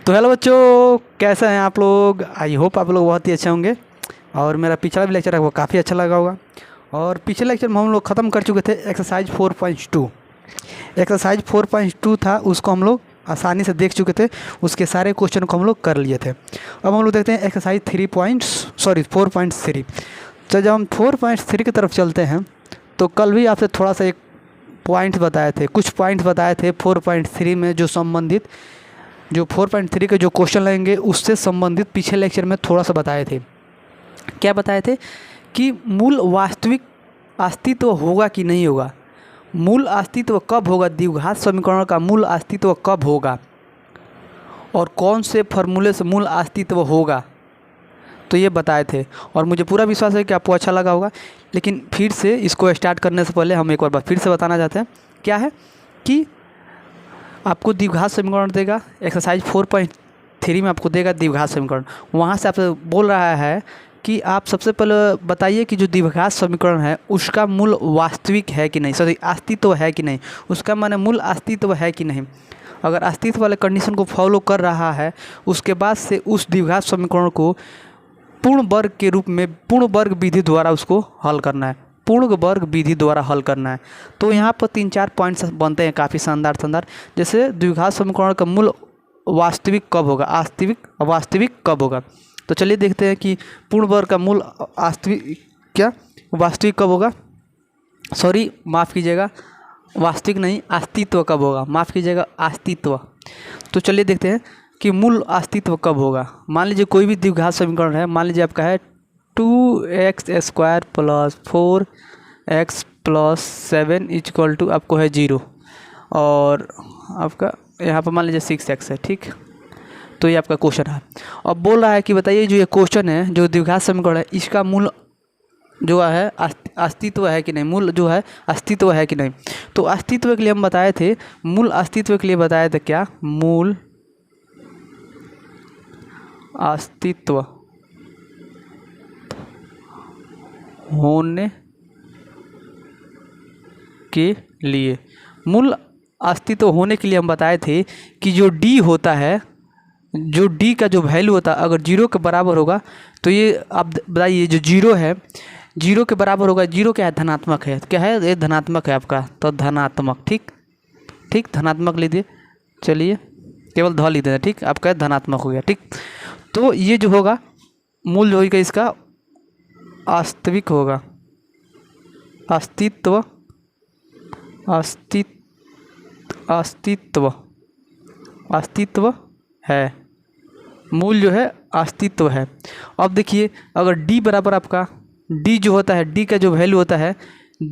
तो हेलो बच्चों, कैसे हैं आप लोग। आई होप आप लोग बहुत ही अच्छे होंगे। और मेरा पिछला भी लेक्चर है वो काफ़ी अच्छा लगा होगा। और पिछले लेक्चर में हम लोग ख़त्म कर चुके थे एक्सरसाइज 4.2। एक्सरसाइज 4.2 था, उसको हम लोग आसानी से देख चुके थे। उसके सारे क्वेश्चन को हम लोग कर लिए थे। अब हम लोग देखते हैं एक्सरसाइज 4.3। तो जब हम 4.3 की तरफ चलते हैं तो कल भी आपसे थोड़ा सा एक पॉइंट बताए थे, कुछ पॉइंट बताए थे 4.3 में जो 4.3 के जो क्वेश्चन लेंगे उससे संबंधित पिछले लेक्चर में थोड़ा सा बताए थे। क्या बताए थे कि मूल वास्तविक अस्तित्व होगा कि नहीं होगा, मूल अस्तित्व कब होगा, द्विघात समीकरण का मूल अस्तित्व कब होगा और कौन से फॉर्मूले से मूल अस्तित्व होगा, तो ये बताए थे। और मुझे पूरा विश्वास है कि आपको अच्छा लगा होगा। लेकिन फिर से इसको स्टार्ट करने से पहले हम एक बार फिर से बताना चाहते हैं क्या है कि आपको द्विघात समीकरण देगा। एक्सरसाइज 4.3 में आपको देगा द्विघात समीकरण। वहाँ से आपसे बोल रहा है कि आप सबसे पहले बताइए कि जो द्विघात समीकरण है उसका मूल वास्तविक है कि नहीं, सॉरी अस्तित्व है कि नहीं, उसका माने मूल अस्तित्व है कि नहीं। अगर अस्तित्व वाले कंडीशन को फॉलो कर रहा है उसके बाद से उस द्विघात समीकरण को पूर्ण वर्ग के रूप में पूर्ण वर्ग विधि द्वारा उसको हल करना है, पूर्ण वर्ग विधि द्वारा हल करना है। तो यहाँ पर 3-4 पॉइंट्स बनते हैं काफ़ी शानदार। जैसे द्विघात समीकरण का मूल वास्तविक कब होगा, वास्तविक कब होगा। तो चलिए देखते हैं कि पूर्ण वर्ग का मूल वास्तविक कब होगा, सॉरी माफ़ कीजिएगा, वास्तविक नहीं अस्तित्व कब होगा, माफ़ कीजिएगा अस्तित्व। तो चलिए देखते हैं कि मूल अस्तित्व कब होगा। मान लीजिए कोई भी द्विघात समीकरण है, मान लीजिए आपका है 2x² + 4x + 7 = आपको है 0 और आपका यहाँ पर मान लीजिए 6x है, ठीक। तो ये आपका क्वेश्चन है। अब बोल रहा है कि बताइए जो ये क्वेश्चन है, जो द्विघात समीकरण है, इसका मूल जो है अस्तित्व है कि नहीं, मूल जो है अस्तित्व है कि नहीं। तो अस्तित्व के लिए हम बताए थे, मूल अस्तित्व के लिए बताए थे क्या, मूल अस्तित्व होने के लिए, मूल अस्तित्व होने के लिए हम बताए थे कि जो d होता है, जो d का जो वैल्यू होता है अगर 0 के बराबर होगा तो ये आप बताइए जो 0 है 0 के बराबर होगा। 0 क्या है, धनात्मक है, क्या है ये धनात्मक है आपका, तो धनात्मक, ठीक धनात्मक लीजिए, चलिए केवल ध लीजिए, ठीक आपका धनात्मक हो गया, ठीक। तो ये जो होगा मूल जो होगा इसका वास्तविक होगा, अस्तित्व है, मूल जो है अस्तित्व है। अब देखिए अगर d बराबर आपका d जो होता है, d का जो वैल्यू होता है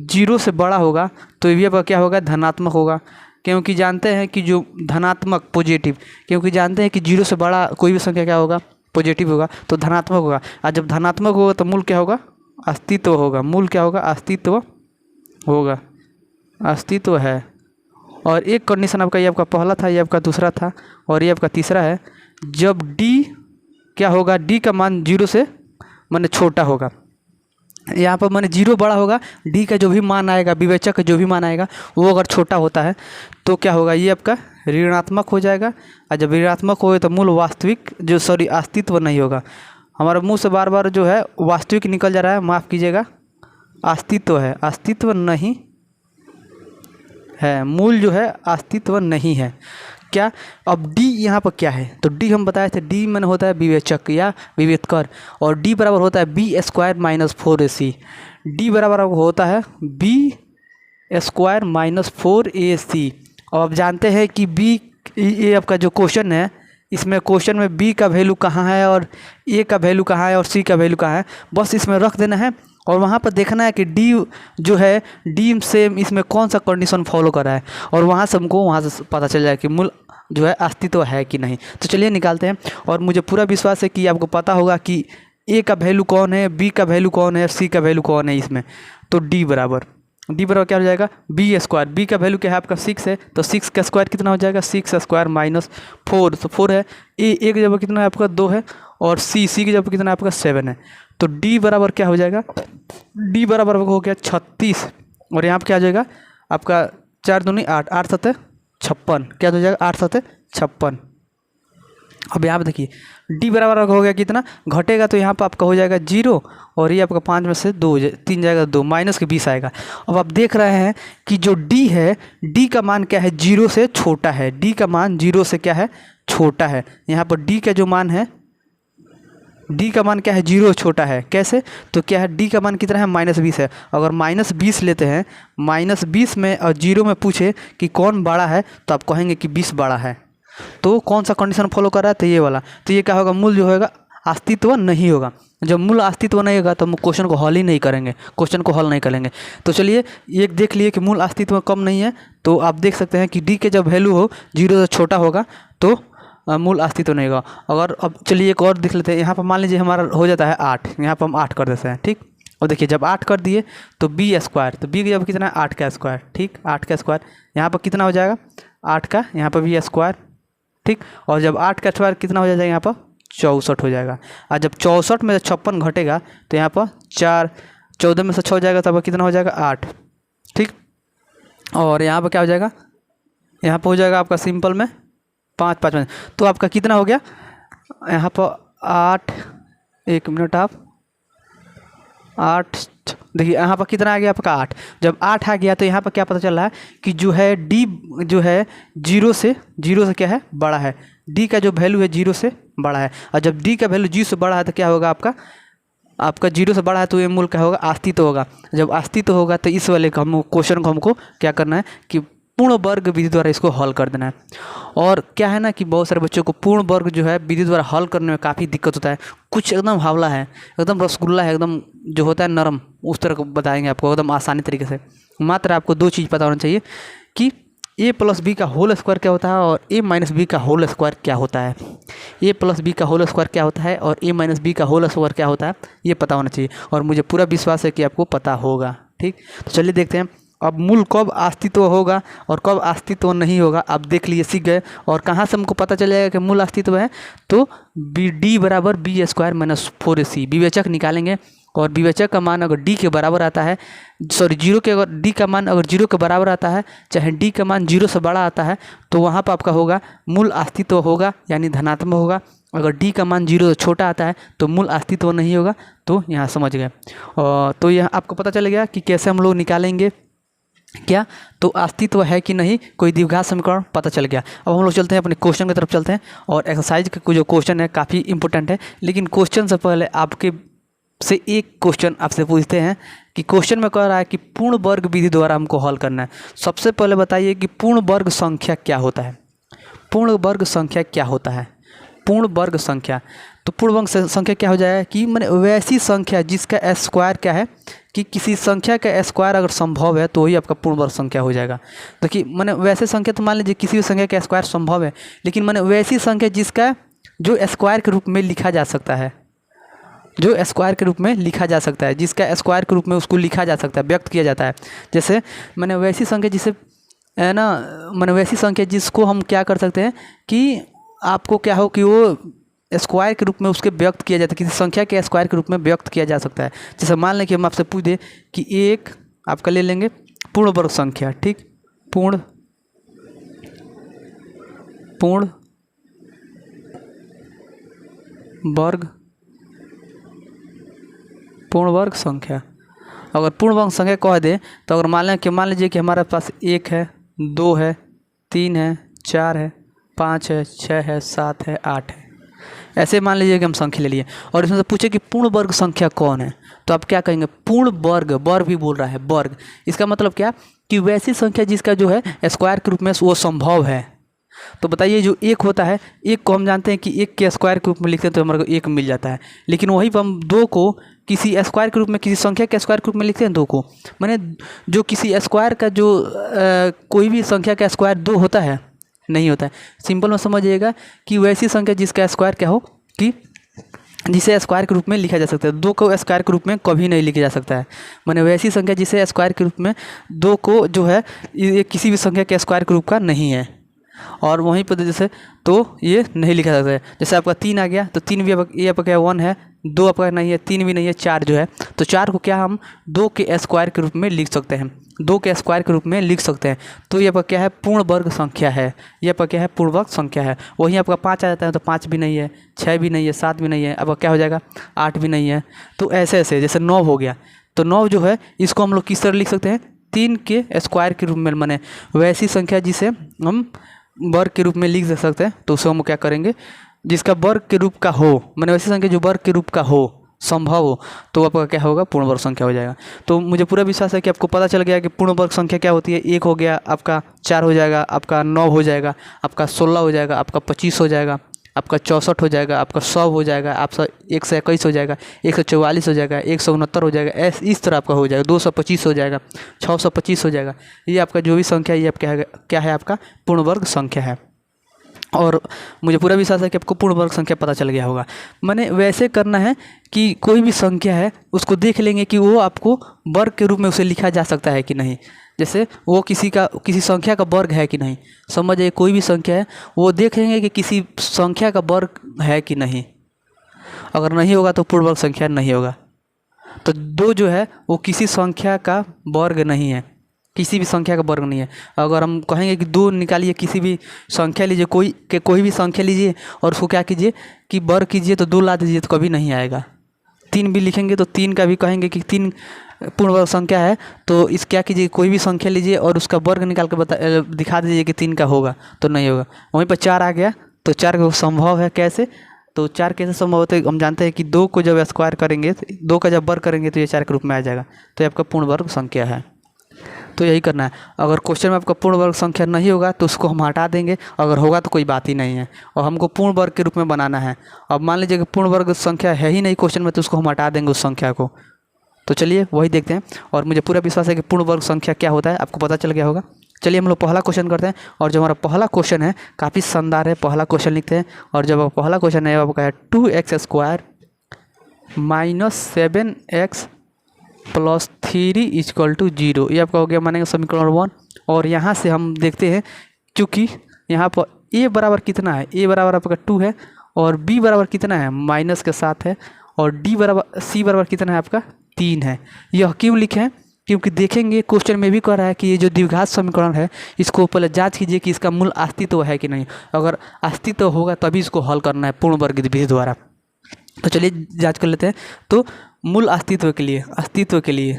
0 से बड़ा होगा तो ये आपका क्या होगा, धनात्मक होगा। क्योंकि जानते हैं कि जो धनात्मक पॉजिटिव, क्योंकि जानते हैं कि 0 से बड़ा कोई भी संख्या क्या होगा, पॉजिटिव होगा, तो धनात्मक होगा। और जब धनात्मक होगा तो मूल क्या होगा, अस्तित्व होगा। मूल क्या होगा, अस्तित्व होगा, अस्तित्व है। और एक कंडीशन आपका, ये आपका पहला था, ये आपका दूसरा था और ये आपका तीसरा है। जब d क्या होगा, d का मान 0 से माने छोटा होगा, यहाँ पर माने 0 बड़ा होगा, d का जो भी मान आएगा, विवेचक का जो भी मान आएगा वो अगर छोटा होता है तो क्या होगा, ये आपका ऋणात्मक हो जाएगा। और जब ऋणात्मक हो तो मूल वास्तविक जो सॉरी अस्तित्व नहीं होगा। हमारे मुंह से बार बार जो है वास्तविक निकल जा रहा है, माफ़ कीजिएगा, अस्तित्व है, अस्तित्व नहीं है, मूल जो है अस्तित्व नहीं है। क्या अब d यहाँ पर क्या है, तो d हम बताए थे, d मन होता है विवेचक या विवेतकर, और d बराबर होता है b² - 4ac। d बराबर होता है b² - 4ac। और आप जानते हैं कि b, ये आपका जो क्वेश्चन है, इसमें क्वेश्चन में b का वैल्यू कहाँ है और a का वैल्यू कहाँ है और c का वैल्यू कहाँ है, बस इसमें रख देना है। और वहाँ पर देखना है कि d जो है, d से इसमें कौन सा कंडीशन फॉलो कर रहा है, और वहाँ से हमको वहाँ से पता चल जाए कि मूल जो है अस्तित्व है कि नहीं। तो चलिए निकालते हैं। और मुझे पूरा विश्वास है कि आपको पता होगा कि a का वैल्यू कौन है, b का वैल्यू कौन है, c का वैल्यू कौन है इसमें। तो d बराबर क्या हो जाएगा, b²। b का वैल्यू क्या है आपका 6 है, तो 6 का स्क्वायर कितना हो जाएगा, 6² - 4, तो 4 है। a की जगह कितना है आपका 2 है, और c की जगह कितना है आपका 7 है। तो d बराबर क्या हो जाएगा, d बराबर हो गया 36। और यहाँ पर क्या हो जाएगा आपका 4 दूनी 8, 8 7 56, क्या हो जाएगा 8 7 56। अब यहाँ पे देखिए डी बराबर हो गया कितना, घटेगा तो यहाँ पर आपका हो जाएगा 0 और ये आपका 5 में से 3 जाएगा 2, माइनस के 20 आएगा। अब आप देख रहे हैं कि जो डी है, डी का मान क्या है, 0 से छोटा है। डी का मान 0 से क्या है, छोटा है। यहाँ पर डी का जो मान है, डी का मान क्या है, 0 छोटा है। कैसे, तो क्या है, डी का मान कितना है, -20 है। अगर -20 लेते हैं, -20 में और 0 में पूछे कि कौन बड़ा है, तो आप कहेंगे कि 20 बड़ा है। तो कौन सा कंडीशन फॉलो कर रहा है, तो ये वाला। तो ये क्या होगा, मूल जो होगा अस्तित्व नहीं होगा। जब मूल अस्तित्व नहीं होगा तो हम क्वेश्चन को हल ही नहीं करेंगे, क्वेश्चन को हल नहीं करेंगे। तो चलिए एक देख लिए कि मूल अस्तित्व कम नहीं है, तो आप देख सकते हैं कि डी के जब वैल्यू हो 0 से छोटा होगा तो मूल अस्तित्व नहीं होगा। अगर अब चलिए एक और देख लेते हैं। यहाँ पर मान लीजिए हमारा हो जाता है 8, यहाँ पर हम 8 कर देते हैं, ठीक। और देखिए जब 8 कर दिए तो बी स्क्वायर, तो बी जब कितना है, 8 का स्क्वायर, ठीक, 8 का स्क्वायर। यहाँ पर कितना हो जाएगा, 8 का, यहाँ पर बी स्क्वायर, ठीक। और जब 8 का स्क्वायर कितना हो जाएगा, यहाँ पर 64 हो जाएगा। और जब 64 में से 56 घटेगा तो यहाँ पर 14 में से 6 जाएगा, तब कितना हो जाएगा, 8, ठीक। और यहाँ पर क्या हो जाएगा, यहाँ पर हो जाएगा आपका सिंपल में 5 तो आपका कितना हो गया, यहाँ पर 8, 1 मिनट आप 8, देखिए यहाँ पर कितना आ गया आपका 8। जब 8 आ गया तो यहाँ पर क्या पता चल रहा है कि जो है डी जो है 0 से क्या है, बड़ा है। डी का जो वैल्यू है 0 से बड़ा है। और जब डी का वैल्यू 0 से बड़ा है तो क्या होगा, आपका 0 से बड़ा है तो ये मूल क्या होगा, अस्तित्व होगा। जब अस्तित्व होगा तो इस वाले क्वेश्चन को हमको क्या करना है कि पूर्ण वर्ग विधि द्वारा इसको हल कर देना है। और क्या है ना कि बहुत सारे बच्चों को पूर्ण वर्ग जो है विधि द्वारा हल करने में काफ़ी दिक्कत होता है। कुछ एकदम हावला है, एकदम रसगुल्ला है, एकदम जो होता है नरम, उस तरह को बताएंगे आपको एकदम आसानी तरीके से। मात्र आपको 2 चीज़ पता होना चाहिए कि a + b का होल स्क्वायर क्या होता है और a - b का होल स्क्वायर क्या होता है। a + b का होल स्क्वायर क्या होता है और a - b का होल स्क्वायर क्या होता है, ये पता होना चाहिए। और मुझे पूरा विश्वास है कि आपको पता होगा, ठीक। तो चलिए देखते हैं अब मूल कब अस्तित्व होगा और कब अस्तित्व नहीं होगा। आप देख लिए, सीख गए। और कहाँ से हमको पता चल जाएगा कि मूल अस्तित्व है, तो डी बराबर बी स्क्वायर माइनस 4ac विवेचक निकालेंगे। और विवेचक का मान अगर डी के बराबर आता है, सॉरी 0 के, अगर डी का मान अगर 0 के बराबर आता है, चाहे डी का मान 0 से बड़ा आता है, तो वहाँ पर आपका होगा मूल अस्तित्व होगा, यानी धनात्मक होगा। अगर डी का मान 0 से छोटा आता है तो मूल अस्तित्व नहीं होगा। तो यहाँ समझ गए। तो यह आपको पता चल गया कि कैसे हम लोग निकालेंगे क्या, तो अस्तित्व है कि नहीं, कोई द्विघात समीकरण पता चल गया। अब हम लोग चलते हैं अपने क्वेश्चन की तरफ चलते हैं। और एक्सरसाइज का जो क्वेश्चन है काफ़ी इंपॉर्टेंट है, लेकिन क्वेश्चन से पहले आपके से एक क्वेश्चन आपसे पूछते हैं कि क्वेश्चन में कह रहा है कि पूर्ण वर्ग विधि द्वारा हमको हल करना है। सबसे पहले बताइए कि पूर्ण वर्ग संख्या क्या होता है। पूर्ण वर्ग संख्या क्या होता है, पूर्ण वर्ग संख्या। तो पूर्ण वर्ग संख्या क्या हो जाएगा कि मैंने वैसी संख्या जिसका स्क्वायर क्या है, कि किसी संख्या का स्क्वायर अगर संभव है तो ही आपका पूर्ण वर्ग संख्या हो जाएगा। देखिए मैंने वैसे संख्या, तो मान लीजिए किसी भी संख्या का स्क्वायर संभव है, लेकिन मैंने वैसी संख्या जिसका जो स्क्वायर के रूप में लिखा जा सकता है, जो स्क्वायर के रूप में लिखा जा सकता है, जिसका स्क्वायर के रूप में उसको लिखा जा सकता है, व्यक्त किया जाता है। जैसे मैंने वैसी संख्या जिसे है ना, मैंने वैसी संख्या जिसको हम क्या कर सकते हैं कि आपको क्या हो कि वो स्क्वायर के रूप में उसके व्यक्त किया जाता है, किसी संख्या के स्क्वायर के रूप में व्यक्त किया जा सकता है। जैसे मान लें कि हम आपसे पूछ दें कि एक आपका ले लेंगे पूर्ण वर्ग संख्या, ठीक, पूर्ण वर्ग संख्या। अगर पूर्ण वर्ग संख्या कह दें तो अगर मान लीजिए कि हमारे पास 1 है, 2 है, 3 है, 4 है, 5 है, 6 है, 7 है, 8 है, ऐसे मान लीजिए कि हम संख्या ले लिए और इसमें से पूछे कि पूर्ण वर्ग संख्या कौन है, तो आप क्या कहेंगे, पूर्ण वर्ग, वर्ग भी बोल रहा है, वर्ग। इसका मतलब क्या कि वैसी संख्या जिसका जो है स्क्वायर के रूप में वो संभव है। तो बताइए जो 1 होता है, 1 को हम जानते हैं कि 1 के स्क्वायर के रूप में लिखते हैं तो हमारे को 1 मिल जाता है, लेकिन वहीं पर हम 2 को किसी स्क्वायर के रूप में, किसी संख्या के स्क्वायर के रूप में लिखते हैं 2 को, माने जो किसी स्क्वायर का जो कोई भी संख्या का स्क्वायर 2 होता है, नहीं होता है। सिंपल में समझिएगा कि वैसी संख्या जिसका स्क्वायर क्या हो, कि जिसे स्क्वायर के रूप में लिखा जा सकता है। 2 को स्क्वायर के रूप में कभी नहीं लिखा जा सकता है, माने वैसी संख्या जिसे स्क्वायर के रूप में 2 को जो है ये किसी भी संख्या के स्क्वायर के रूप का नहीं है। और वहीं पर जैसे तो ये नहीं लिखा सकता है। जैसे आपका 3 आ गया तो 3 भी ये आपका क्या 1 है, 2 आपका नहीं है, 3 भी नहीं है, 4 जो है, तो 4 को क्या हम 2 के स्क्वायर के रूप में लिख सकते हैं, 2 के स्क्वायर के रूप में लिख सकते हैं। तो ये आपका क्या है, पूर्ण वर्ग संख्या है, ये आपका क्या है, पूर्ण वर्ग संख्या है। वहीं आपका 5 आ जाता है तो 5 भी नहीं है, 6 भी नहीं है, 7 भी नहीं है, आपका क्या हो जाएगा, 8 भी नहीं है। तो ऐसे ऐसे जैसे 9 हो गया, तो 9 जो है इसको हम लोग किस तरह लिख सकते हैं, 3 के स्क्वायर के रूप में, माने वैसी संख्या जिसे हम वर्ग के रूप में लिख सकते हैं। तो उसे हम क्या करेंगे, जिसका वर्ग के रूप का हो, माने वैसी संख्या जो वर्ग के रूप का हो, संभव हो, तो आपका क्या होगा, पूर्ण वर्ग संख्या हो जाएगा। तो मुझे पूरा विश्वास है कि आपको पता चल गया कि पूर्ण वर्ग संख्या क्या होती है। 1 हो गया आपका, 4 हो जाएगा आपका, 9 हो जाएगा आपका, 16 हो जाएगा आपका, 25 हो जाएगा आपका, 64 हो जाएगा आपका, 100 हो जाएगा आपका, 121 हो जाएगा, 144 हो जाएगा, 169 हो जाएगा, इस तरह आपका हो जाएगा, 225 हो जाएगा, 625 हो जाएगा। ये आपका जो भी संख्या है ये आपका क्या है, आपका पूर्ण वर्ग संख्या है। और मुझे पूरा विश्वास है कि आपको पूर्ण वर्ग संख्या पता चल गया होगा। मैंने वैसे करना है कि कोई भी संख्या है उसको देख लेंगे कि वो आपको वर्ग के रूप में उसे लिखा जा सकता है कि नहीं। जैसे वो किसी संख्या का वर्ग है कि नहीं, समझिए कोई भी संख्या है वो देख लेंगे कि किसी संख्या का वर्ग है कि नहीं। अगर नहीं होगा तो पूर्ण वर्ग संख्या नहीं होगा। तो 2 जो है वो किसी संख्या का वर्ग नहीं है, किसी भी संख्या का वर्ग नहीं है। अगर हम कहेंगे कि 2 निकालिए, किसी भी संख्या लीजिए, कोई भी संख्या लीजिए और उसको क्या कीजिए कि वर्ग कीजिए, तो 2 ला दीजिए, तो कभी नहीं आएगा। 3 भी लिखेंगे तो 3 का भी कहेंगे कि 3 पूर्ण वर्ग संख्या है, तो इस क्या कीजिए, कोई भी संख्या लीजिए और उसका वर्ग निकाल कर दिखा दीजिए कि 3 का होगा, तो नहीं होगा। वहीं पर 4 आ गया तो 4 का संभव है कैसे, तो 4 कैसे संभव होता है, हम जानते हैं कि 2 को जब स्क्वायर करेंगे, 2 का जब वर्ग करेंगे तो ये 4 के रूप में आ जाएगा, तो ये आपका पूर्ण वर्ग संख्या है। तो यही करना है। अगर क्वेश्चन में आपका पूर्ण वर्ग संख्या नहीं होगा तो उसको हम हटा देंगे, अगर होगा तो कोई बात ही नहीं है, और हमको पूर्ण वर्ग के रूप में बनाना है। अब मान लीजिए कि पूर्ण वर्ग संख्या है ही नहीं क्वेश्चन में, तो उसको हम हटा देंगे उस संख्या को। तो चलिए वही देखते हैं, और मुझे पूरा विश्वास है कि पूर्ण वर्ग संख्या क्या होता है आपको पता चल गया होगा। चलिए हम लोग पहला क्वेश्चन करते हैं, और जो हमारा पहला क्वेश्चन है काफ़ी शानदार है। पहला क्वेश्चन लिखते हैं, और जब पहला क्वेश्चन है आपका है 2x² - 7x + 3 = 0। ये आपका हो गया मानेंगे समीकरण 1। और यहाँ से हम देखते हैं, क्योंकि यहाँ पर a बराबर कितना है, a बराबर आपका 2 है, और b बराबर कितना है, -7 है, और c बराबर कितना है आपका 3 है। यह क्यों लिखे हैं, क्योंकि देखेंगे क्वेश्चन में भी कह रहा है कि ये जो द्विघात समीकरण है इसको पहले जांच कीजिए कि इसका मूल अस्तित्व है कि नहीं। अगर अस्तित्व होगा तभी इसको हल करना है पूर्ण वर्ग विधि द्वारा। तो चलिए जांच कर लेते हैं। तो मूल अस्तित्व के लिए अस्तित्व के लिए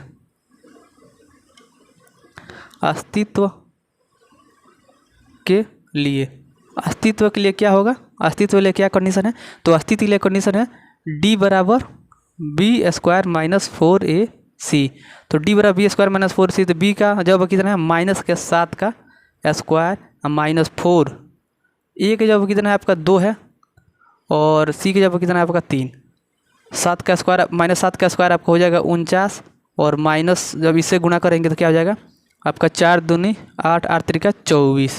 क्या होगा, अस्तित्व के लिए क्या कंडीशन है, तो अस्तित्व के लिए कंडीशन है d बराबर b² - 4ac। तो d बराबर b² - 4ac, तो b का जवाब कितना है, -7 का स्क्वायर -4, a का जवाब कितना है आपका 2 है, और c का जवाब कितना है आपका 3। 7 का स्क्वायर -7 का स्क्वायर आपका हो जाएगा 49, और माइनस जब इससे गुणा करेंगे तो क्या हो जाएगा आपका 4 दूनी 8, 8 त्रिका 24,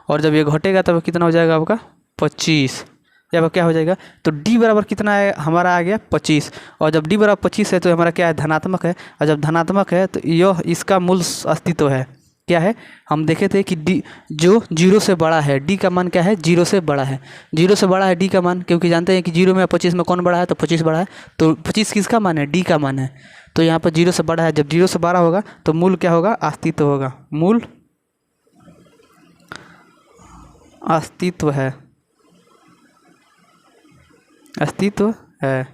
और जब ये घटेगा तब कितना हो जाएगा आपका 25। जब क्या हो जाएगा, तो d बराबर कितना है हमारा आ गया 25, और जब d बराबर 25 है तो हमारा क्या है, धनात्मक है, और जब धनात्मक है तो यह इसका मूल अस्तित्व है। क्या है, हम देखे थे कि d जो 0 से बड़ा है, d का मान क्या है, 0 से बड़ा है, 0 से बड़ा है d का मान, क्योंकि जानते हैं कि 0 में 25 में कौन बड़ा है, तो 25 बड़ा है, तो 25 किसका मान है, d का मान है। तो यहाँ पर 0 से बड़ा है, जब 0 से बड़ा होगा तो मूल क्या होगा, अस्तित्व होगा, मूल अस्तित्व है, अस्तित्व है,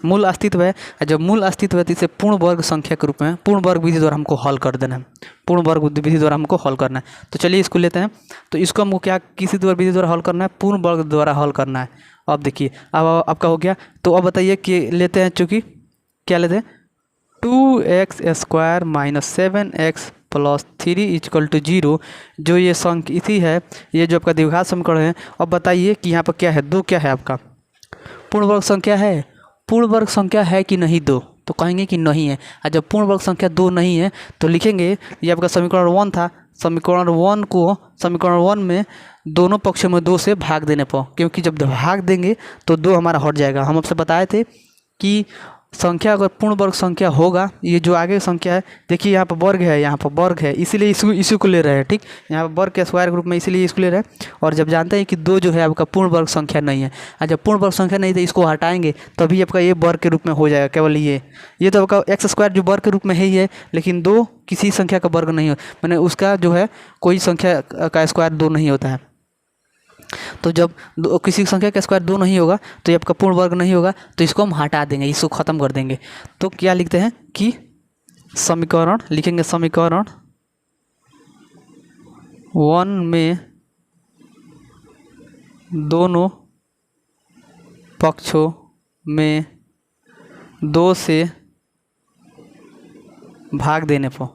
मूल अस्तित्व है। जब मूल अस्तित्व है तो इसे पूर्ण वर्ग संख्या के रूप में पूर्ण वर्ग विधि द्वारा हमको हल कर देना है, पूर्ण वर्ग विधि द्वारा हमको हल करना है। तो चलिए इसको लेते हैं। तो इसको हमको क्या किसी द्वारा विधि द्वारा हल करना है, पूर्ण वर्ग द्वारा हल करना है। अब देखिए अब आपका हो गया। तो अब बताइए कि लेते हैं, चूँकि क्या लेते हैं, 2x² - 7x + 3 = 0, जो ये संख्या है, ये जो आपका द्विघात समीकरण है। अब बताइए कि यहाँ पर क्या है, 2 क्या है आपका पूर्ण वर्ग संख्या है, पूर्ण वर्ग संख्या है कि नहीं 2, तो कहेंगे कि नहीं है। और जब पूर्ण वर्ग संख्या 2 नहीं है तो लिखेंगे, ये आपका समीकरण 1 था, समीकरण 1 को समीकरण 1 में दोनों पक्षों में 2 से भाग देने पर, क्योंकि जब भाग देंगे तो 2 हमारा हट जाएगा। हम आपसे बताए थे कि संख्या अगर पूर्ण वर्ग संख्या होगा, ये जो आगे संख्या है देखिए यहाँ पर वर्ग है, यहाँ पर वर्ग है, इसीलिए इसी को ले रहे हैं। ठीक, यहाँ पर वर्ग के स्क्वायर ग्रुप में इसीलिए इसको ले रहे हैं। और जब जानते हैं कि 2 जो है आपका पूर्ण वर्ग संख्या नहीं है, और जब पूर्ण वर्ग संख्या नहीं तो इसको हटाएंगे तभी आपका ये वर्ग के रूप में हो जाएगा। केवल ये तो आपका एक्स स्क्वायर जो वर्ग के रूप में ही है, लेकिन 2 किसी संख्या का वर्ग नहीं हो, मैंने उसका जो है कोई संख्या का स्क्वायर 2 नहीं होता है। तो जब किसी संख्या का स्क्वायर 2 नहीं होगा तो ये आपका पूर्ण वर्ग नहीं होगा, तो इसको हम हटा देंगे, इसको ख़त्म कर देंगे। तो क्या लिखते हैं कि समीकरण लिखेंगे, समीकरण 1 में दोनों पक्षों में 2 से भाग देने पर,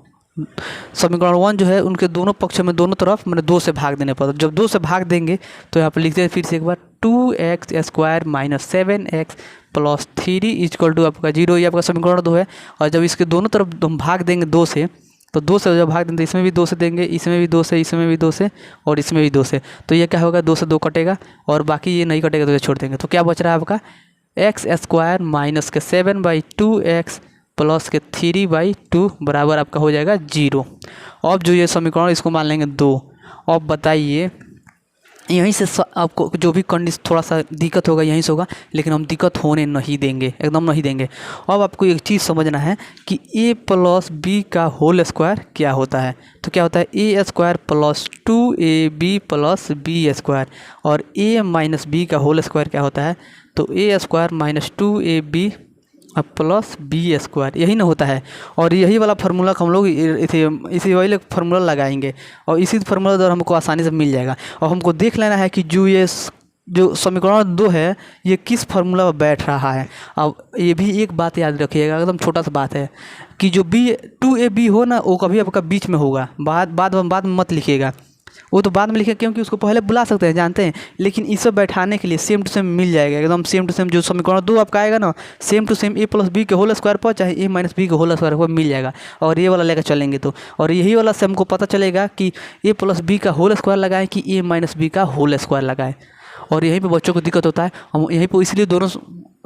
समीकरण 1 जो है उनके दोनों पक्षों में दोनों तरफ मैंने 2 से भाग देने पर, जब 2 से भाग देंगे तो यहाँ पर लिखते हैं फिर से एक बार 2x square minus 7x plus 3 equal to आपका 0। ये आपका समीकरण 2 है। और जब इसके दोनों तरफ हम भाग देंगे 2 से, तो 2 से जब भाग देंगे इसमें भी 2 से देंगे, इसमें भी 2 से, इसमें भी 2 से और इसमें भी 2 से, तो ये क्या होगा 2 से 2 कटेगा और बाकी ये नहीं कटेगा तो ये छोड़ देंगे। तो क्या बच रहा है आपका एक्स स्क्वायर माइनस के 7/2x प्लस के 3/2 बराबर आपका हो जाएगा 0। अब जो ये समीकरण इसको मान लेंगे 2। अब बताइए यहीं से आपको जो भी कंडीशन थोड़ा सा दिक्कत होगा यहीं से होगा, लेकिन हम दिक्कत होने नहीं देंगे, एकदम नहीं देंगे। अब आपको एक चीज़ समझना है कि a प्लस बी का होल स्क्वायर क्या होता है। तो क्या होता है a square plus 2ab plus b square, और a माइनस बी का होल स्क्वायर क्या होता है, तो a square minus 2ab plus b square, यही ना होता है। और यही वाला फार्मूला हम लोग इसी वाले फार्मूला लगाएंगे और इसी फार्मूला द्वारा हमको आसानी से मिल जाएगा। और हमको देख लेना है कि जो समीकरण 2 है ये किस फार्मूला पर बैठ रहा है। अब ये भी एक बात याद रखिएगा, एकदम छोटा सा बात है कि जो b हो ना वो कभी आपका बीच में होगा, बाद में मत लिखिएगा, वो तो बाद में लिखे क्योंकि उसको पहले बुला सकते हैं, जानते हैं, लेकिन इसे बैठाने के लिए सेम टू सेम मिल जाएगा, एकदम सेम टू सेम। जो समीकरण 2 आपका आएगा ना same to same a plus b के होल स्क्वायर पर चाहे a माइनस बी के होल स्क्वायर पर मिल जाएगा। और ये वाला लेकर चलेंगे तो, और यही वाला से हमको पता चलेगा कि a प्लस बी का होल स्क्वायर लगाएं कि a माइनस बी का होल स्क्वायर लगाएं। और यहीं पे बच्चों को दिक्कत होता है, हम यहीं पे इसलिए दोनों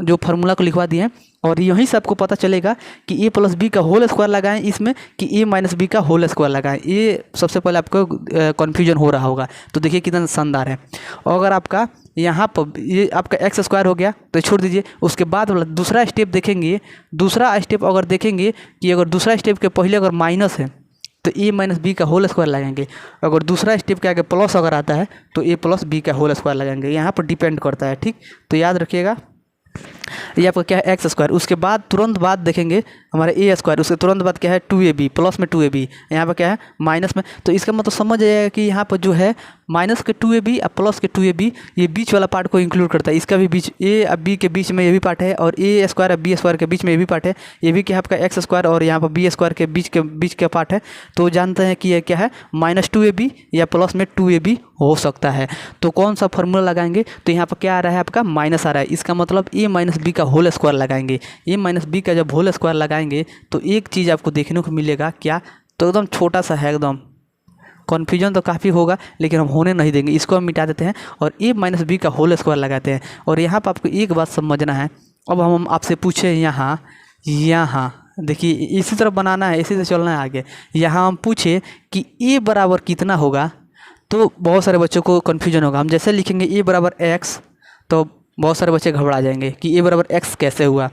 जो फार्मूला को लिखवा दिए हैं। और यहीं से आपको पता चलेगा कि a प्लस बी का होल स्क्वायर लगाएं इसमें कि a माइनस बी का होल स्क्वायर लगाएं। ये सबसे पहले आपको कन्फ्यूजन हो रहा होगा, तो देखिए कितना शानदार है। और अगर आपका यहाँ पर ये आपका एक्स स्क्वायर हो गया तो छोड़ दीजिए, उसके बाद वाला दूसरा स्टेप देखेंगे। दूसरा स्टेप अगर देखेंगे कि अगर दूसरा स्टेप के पहले अगर माइनस है तो a माइनस बी का होल स्क्वायर लगाएंगे, अगर दूसरा स्टेप के आगे प्लस अगर आता है तो a प्लस बी का होल स्क्वायर लगाएंगे। यहाँ पर डिपेंड करता है, ठीक। तो याद रखिएगा ये आपका क्या है एक्स स्क्वायर। उसके बाद तुरंत बाद देखेंगे हमारे ए स्क्वायर, उसके तुरंत बाद क्या है 2ab प्लस में 2ab, यहाँ पर क्या है माइनस में। तो इसका मतलब समझ जाएगा कि यहाँ पर जो है माइनस के 2ab और प्लस के 2ab ये बीच वाला पार्ट को इंक्लूड करता है। इसका भी बीच ए और बी के बीच में ये भी पार्ट है, और ए स्क्वायर और बी स्क्वायर के बीच में ये भी पार्ट है। ये भी क्या है आपका एक्स स्क्वायर और यहाँ पर बी स्क्वायर के बीच का पार्ट है। तो जानते हैं कि ये क्या है माइनस 2ab या प्लस में 2ab हो सकता है। तो कौन सा फार्मूला लगाएंगे, तो यहाँ पर क्या आ रहा है आपका माइनस आ रहा है, इसका मतलब a माइनस बी का होल स्क्वायर लगाएंगे। a माइनस बी का जब होल स्क्वायर लगाएंगे तो एक चीज़ आपको देखने को मिलेगा क्या, तो एकदम छोटा सा है, एकदम कन्फ्यूजन तो काफ़ी होगा लेकिन हम होने नहीं देंगे, इसको हम मिटा देते हैं और a माइनस बी का होल स्क्वायर लगाते हैं। और यहाँ पर आपको एक बात समझना है। अब हम आपसे पूछे यहाँ देखिए इसी तरफ बनाना है, इसी से चलना है आगे। यहाँ हम पूछे कि a बराबर कितना होगा, तो बहुत सारे बच्चों को कन्फ्यूजन होगा। हम जैसे लिखेंगे a बराबर x तो बहुत सारे बच्चे घबरा जाएंगे कि a बराबर x कैसे हुआ।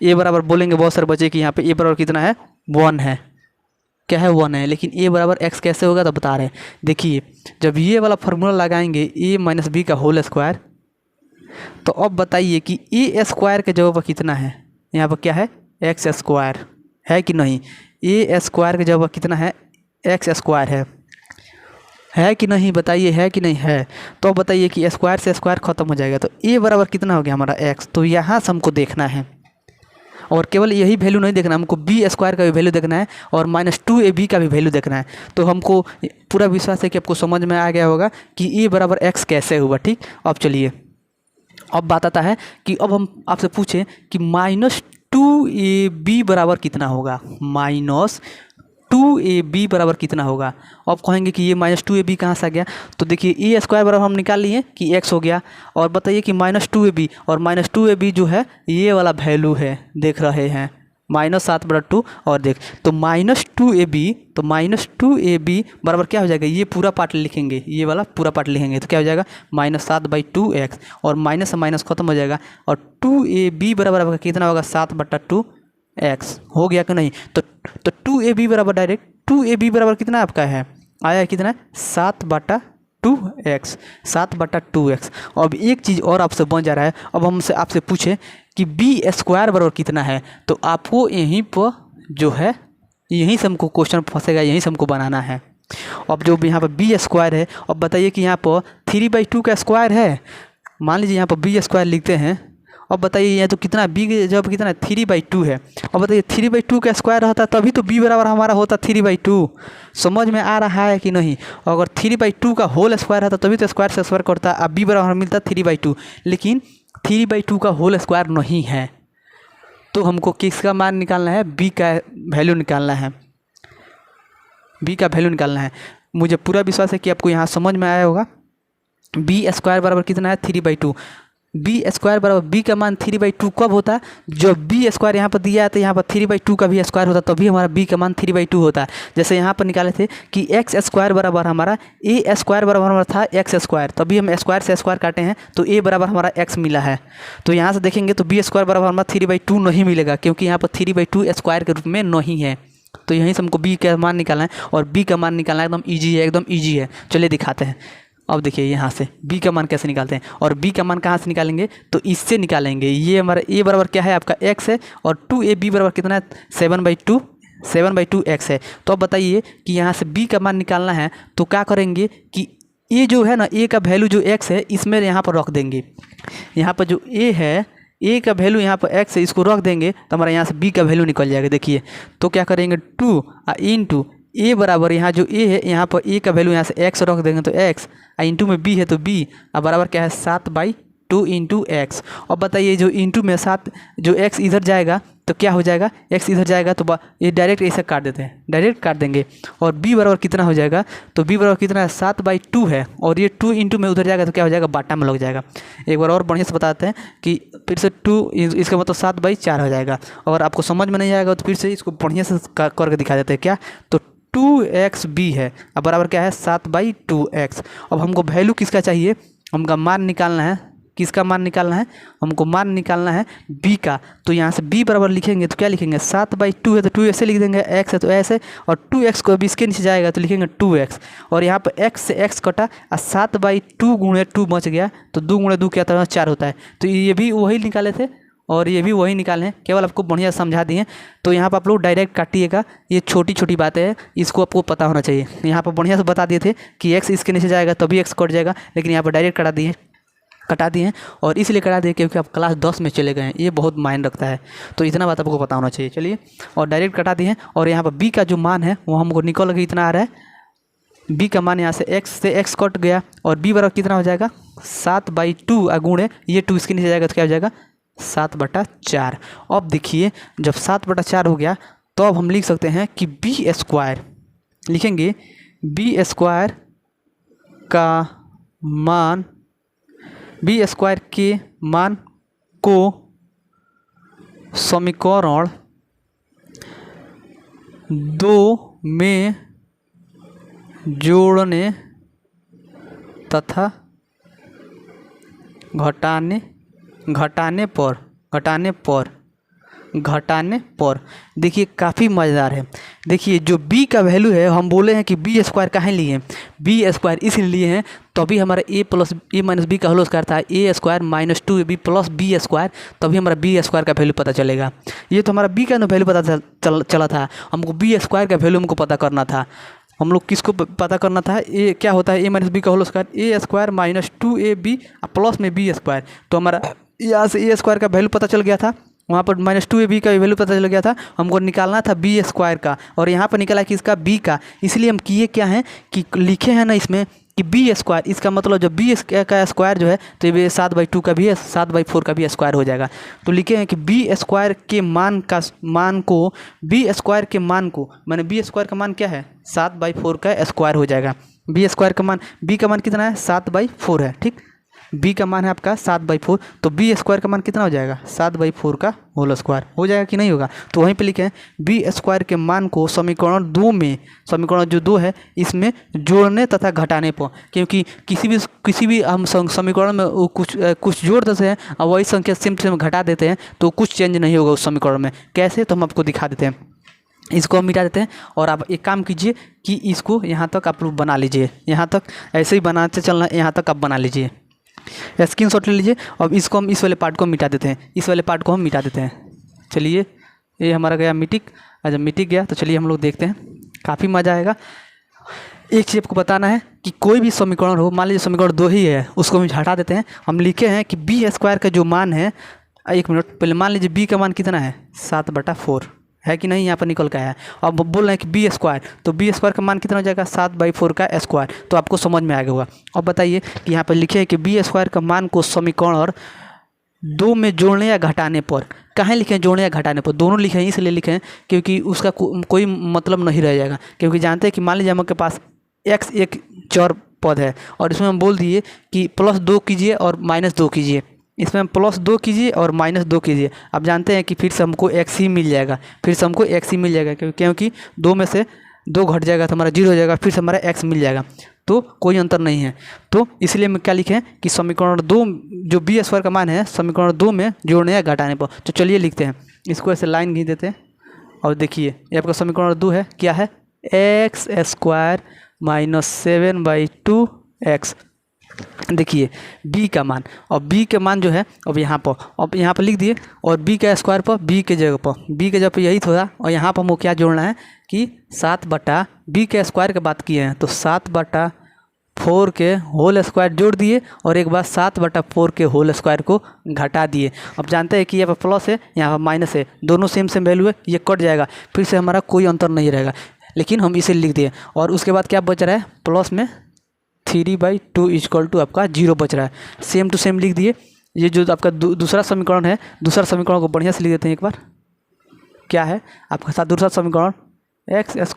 a बराबर बोलेंगे बहुत सारे बच्चे कि यहाँ पे a बराबर कितना है 1 है, क्या है 1 है, लेकिन a बराबर x कैसे होगा तो बता रहे हैं। देखिए जब ये वाला फार्मूला लगाएंगे a माइनस बी का होल स्क्वायर, तो अब बताइए कि a स्क्वायर के जगह पर कितना है, यहाँ पर क्या है x स्क्वायर है कि नहीं, a स्क्वायर के जगह पर कितना है x स्क्वायर है कि नहीं, बताइए है कि नहीं है। तो बताइए कि स्क्वायर से स्क्वायर खत्म हो जाएगा, तो a बराबर कितना हो गया हमारा x। तो यहाँ से हमको देखना है और केवल यही वैल्यू नहीं देखना, हमको बी स्क्वायर का भी वैल्यू देखना है और माइनस 2ab का भी वैल्यू देखना है। तो हमको पूरा विश्वास है कि आपको समझ में आ गया होगा कि a बराबर x कैसे हुआ, ठीक। अब चलिए अब बात आता है कि अब हम आपसे पूछें कि माइनस 2ab बराबर कितना होगा, माइनस 2ab बराबर कितना होगा। अब कहेंगे कि ये -2ab कहाँ से आ गया, तो देखिए ए स्क्वायर बराबर हम निकाल लिए कि x हो गया, और बताइए कि -2ab, और -2ab जो है ये वाला वैल्यू है, देख रहे हैं -7/2, और देख तो -2ab, तो -2ab बराबर क्या हो जाएगा, ये पूरा पार्ट लिखेंगे, ये वाला पूरा पार्ट लिखेंगे तो क्या हो जाएगा -7/2x, और माइनस से माइनस खत्म हो जाएगा, और 2ab बराबर आपका कितना होगा 7/2x हो गया कि नहीं। तो 2ab बराबर डायरेक्ट 2ab बराबर कितना आपका है, आया है कितना 7/2x, 7/2x। अब एक चीज़ और आपसे बन जा रहा है, अब हमसे आपसे पूछे कि बी स्क्वायर बराबर कितना है, तो आपको यहीं पर जो है यहीं से हमको क्वेश्चन फंसेगा, यहीं से हमको बनाना है। अब जो यहाँ पर बी स्क्वायर है, अब बताइए कि यहाँ पर 3/2 का स्क्वायर है, मान लीजिए यहाँ पर बी स्क्वायर लिखते हैं। अब बताइए यहाँ तो कितना बी जब कितना 3/2 है, अब बताइए 3/2 का स्क्वायर रहता तभी तो बी बराबर हमारा होता 3/2। समझ में आ रहा है कि नहीं। अगर 3/2 का होल स्क्वायर रहता तभी तो स्क्वायर से स्क्वायर करता, अब बी बराबर मिलता 3/2, लेकिन 3/2 का होल स्क्वायर नहीं है, तो हमको किसका मान निकालना है, बी का वैल्यू निकालना है, बी का वैल्यू निकालना है। मुझे पूरा विश्वास है कि आपको यहाँ समझ में आया होगा। बी स्क्वायर बराबर कितना है 3/2, बी स्क्वायर बराबर बी का मान 3/2 कब होता है, जब बी स्क्वायर यहाँ पर दिया है तो यहाँ पर 3/2 का भी स्क्वायर होता, तभी हमारा बी का मान 3/2 होता है। जैसे यहाँ पर निकाले थे कि एक्स स्क्वायर बराबर हमारा ए स्क्वायर बराबर हमारा था एक्स स्क्वायर, तभी हम स्क्वायर से स्क्वायर काटे हैं तो ए बराबर हमारा एक्स मिला है। तो यहाँ से देखेंगे तो बी स्क्वायर बराबर हमारा 3/2 नहीं मिलेगा, क्योंकि यहाँ पर 3/2 स्क्वायर के रूप में नहीं है। तो यहीं से हमको बी का मान निकालना है, और बी का मान निकालना एकदम ईजी है, एकदम ईजी है। चलिए दिखाते हैं। अब देखिए यहाँ से b का मान कैसे निकालते हैं, और b का मान कहाँ से निकालेंगे, तो इससे निकालेंगे। ये हमारा a बराबर क्या है आपका x है, और 2ab बराबर कितना है 7/2x है। तो अब बताइए कि यहाँ से b का मान निकालना है, तो क्या करेंगे कि a जो है ना, a का वैल्यू जो x है इसमें यहाँ पर रख देंगे। यहाँ पर जो a है, a का वैल्यू यहाँ पर x है, इसको रख देंगे तो हमारा यहाँ से b का वैल्यू निकल जाएगा। देखिए तो क्या करेंगे 2 इंटू a बराबर यहाँ जो a है, यहाँ पर a का वैल्यू यहाँ से x रख देंगे तो x, इंटू में b है तो b, अब बराबर क्या है 7/2 इंटू एक्स। अब बताइए जो इंटू में 7 जो x इधर जाएगा तो क्या हो जाएगा, x इधर जाएगा तो ये डायरेक्ट ऐसे काट देते हैं, डायरेक्ट काट देंगे। और b बराबर कितना हो जाएगा, तो b बराबर कितना है 7/2 है, और ये 2 इंटू में उधर जाएगा तो क्या हो जाएगा, बाटा में लग जाएगा। एक बार और बढ़िया से बताते हैं कि फिर से 2 इसका मतलब 7/4 हो जाएगा। अगर आपको समझ में नहीं आएगा तो फिर से इसको बढ़िया से करके दिखा देते हैं। क्या, तो 2xb है, अब बराबर क्या है 7/2x। अब हमको वैल्यू किसका चाहिए, हमका मान निकालना है, किसका मान निकालना है, हमको मान निकालना है b का। तो यहाँ से b बराबर लिखेंगे तो क्या लिखेंगे 7/2 है तो 2 ऐसे लिख देंगे, x है तो ऐसे, और 2x को अभी इसके नीचे जाएगा तो लिखेंगे 2x, और यहाँ पर x से x कटा और 7/2 गुणे 2 बच गया, तो 2 गुणे 2 क्या था 4 होता है। तो ये भी वही निकाले थे और ये भी वही निकाले हैं, केवल आपको बढ़िया समझा दिए। तो यहाँ पर आप लोग डायरेक्ट काटिएगा, ये छोटी छोटी बातें हैं, इसको आपको पता होना चाहिए। यहाँ पर बढ़िया से बता दिए थे कि x इसके नीचे जाएगा तभी x कट जाएगा, लेकिन यहाँ पर डायरेक्ट कटा दिए और इसलिए कटा दिए क्योंकि आप क्लास 10 में चले गए हैं, ये बहुत मायने रखता है। तो इतना बात आपको पता होना चाहिए। चलिए, और डायरेक्ट कटा दिए, और यहाँ पर b का जो मान है वो हमको निकल के इतना आ रहा है। b का मान यहाँ से x कट गया, और b बराबर कितना हो जाएगा 7/2 गुणे ये 2 इसके नीचे जाएगा तो क्या हो जाएगा 7/4। अब देखिए जब 7/4 हो गया तो अब हम लिख सकते हैं कि बी स्क्वायर लिखेंगे, बी स्क्वायर का मान, बी स्क्वायर के मान को समीकरण 2 में जोड़ने तथा घटाने पर देखिए काफ़ी मज़ेदार है। देखिए जो b का वैल्यू है, हम बोले हैं कि बी स्क्वायर कहाँ लिए हैं, बी स्क्वायर इसलिए लिए हैं तभी हमारा a माइनस बी का होल स्क्वायर था a square minus 2ab plus b square, तभी हमारा बी स्क्वायर का वैल्यू पता चलेगा। ये तो हमारा b का वैल्यू पता चला था, हमको बी स्क्वायर का वैल्यू हमको पता करना था। हम लोग किसको पता करना था, ए क्या होता है a माइनस बी का whole square, a square minus 2ab plus में बी स्क्वायर। तो हमारा यहाँ से a स्क्वायर का वैल्यू पता चल गया था, वहाँ पर माइनस 2ab का वैल्यू पता चल गया था, हमको निकालना था बी स्क्वायर का, और यहाँ पर निकला कि इसका b का। इसलिए हम किए क्या हैं कि लिखे हैं ना इसमें कि बी स्क्वायर, इसका मतलब जो बी का स्क्वायर जो है तो ये 7/2 का भी है, 7/4 का भी स्क्वायर हो जाएगा। तो लिखे हैं कि बी स्क्वायर के मान को बी स्क्वायर के मान को, मैंने बी स्क्वायर का मान क्या है 7/4 का स्क्वायर हो जाएगा। बी स्क्वायर का मान, बी का मान कितना है 7/4 है, ठीक। बी का मान है आपका 7/4, तो बी स्क्वायर का मान कितना हो जाएगा 7/4 का होल स्क्वायर हो जाएगा कि नहीं होगा। तो वहीं पे लिखे हैं बी स्क्वायर के मान को समीकरण 2 में, समीकरण जो 2 है इसमें जोड़ने तथा घटाने पर, क्योंकि किसी भी हम समीकरण में कुछ जोड़ देते हैं और वही संख्या सेम सेम घटा देते हैं तो कुछ चेंज नहीं होगा उस समीकरण में। कैसे, तो हम आपको दिखा देते हैं। इसको हम मिटा देते हैं और आप एक काम कीजिए कि इसको यहाँ तक आप लोग बना लीजिए, यहाँ तक ऐसे ही बनाते चलना, यहाँ तक आप बना लीजिए, स्क्रीनशॉट ले लीजिए। अब इसको हम इस वाले पार्ट को मिटा देते हैं, इस वाले पार्ट को हम मिटा देते हैं। चलिए ये हमारा गया मिटिक, जब मिटिक गया तो चलिए हम लोग देखते हैं, काफ़ी मज़ा आएगा। एक चीज़ आपको बताना है कि कोई भी समीकरण हो, मान लीजिए समीकरण 2 ही है, उसको हम हटा देते हैं। हम लिखे हैं कि बी स्क्वायर का जो मान है, एक मिनट पहले मान लीजिए बी का मान कितना है 7/4 है कि नहीं, यहाँ पर निकल के आया है। अब बोल रहे हैं कि बी स्क्वायर, तो बी स्क्वायर का मान कितना हो जाएगा 7/4 का स्क्वायर, तो आपको समझ में आ गया होगा। अब बताइए कि यहाँ पर लिखे हैं कि बी स्क्वायर का मान को समीकरण 2 में जोड़ने या घटाने पर, कहाँ लिखे हैं जोड़ने या घटाने पर, दोनों लिखे हैं, इसलिए लिखे हैं क्योंकि उसका कोई मतलब नहीं रह जाएगा। क्योंकि जानते हैं कि मान लीजिए हम आपके पास x एक चर पद है और इसमें हम बोल दिए कि +2 कीजिए और -2 कीजिए, इसमें हम +2 कीजिए और -2 कीजिए। आप जानते हैं कि फिर से हमको x ही मिल जाएगा, फिर से हमको x ही मिल जाएगा, क्योंकि 2 में से 2 घट जाएगा तो हमारा 0 हो जाएगा, फिर से हमारा x मिल जाएगा, तो कोई अंतर नहीं है। तो इसलिए हम क्या लिखे हैं कि समीकरण 2 जो बी स्क्वायर का मान है समीकरण 2 में जोड़ने या घटाने पर। तो चलिए लिखते हैं, इसको ऐसे लाइन खींच देते हैं और देखिए ये आपका समीकरण 2 है, क्या है x² - 7/2x। देखिए b का मान, और b के मान जो है अब यहाँ पर लिख दिए, और b का स्क्वायर पर b के जगह पर यही था, और यहाँ पर हमको क्या जोड़ना है कि 7/b के स्क्वायर की बात किए हैं तो 7/4 के होल स्क्वायर जोड़ दिए और एक बार 7/4 के होल स्क्वायर को घटा दिए। अब जानते हैं कि यहाँ पर प्लस है यहाँ पर माइनस है, दोनों सेम वैल्यू है, ये कट जाएगा, फिर से हमारा कोई अंतर नहीं रहेगा, लेकिन हम इसे लिख दिए। और उसके बाद क्या बच रहा है, प्लस में 3/2 = आपका 0 बच रहा है, सेम टू सेम लिख दिए। ये जो आपका दूसरा समीकरण है, दूसरा समीकरण को बढ़िया से लिख देते हैं एक बार। क्या है आपका साथ दूसरा समीकरण x² -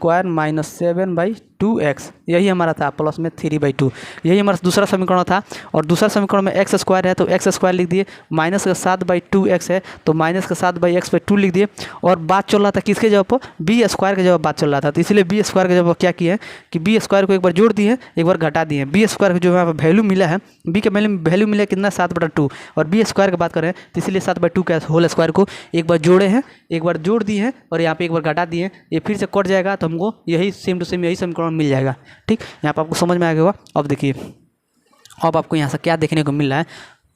7/2x, यही हमारा था, प्लस में 3/2, यही हमारा दूसरा समीकरण था। और दूसरा समीकरण में x² है तो x² लिख दिए, माइनस का 7/2x है तो माइनस का 7/x/2 लिख दिए। और बात चल रहा था किसके जवाब पर, बी स्क्वायर के जवाब बात चल रहा था, तो इसलिए बी स्क्वायर के जवाब क्या किए हैं कि बी स्क्वायर को एक बार जोड़ दिए, एक बार घटा दिए। बी स्क्वायर का जो यहाँ पर वैल्यू मिला है, बी का वैल्यू मिला कितना 7/2, और बी स्क्वायर की बात करें तो इसलिए 7/2 के होल स्क्वायर को एक बार जोड़े हैं, एक बार जोड़ दिए हैं और यहाँ पे एक बार घटा दिए हैं, ये फिर से कट जाएगा तो हमको यही सेम टू सेम यही समीकरण मिल जाएगा। ठीक, यहाँ पर आपको समझ में आ गया होगा। अब देखिए, अब आपको यहाँ से क्या देखने को मिल रहा है,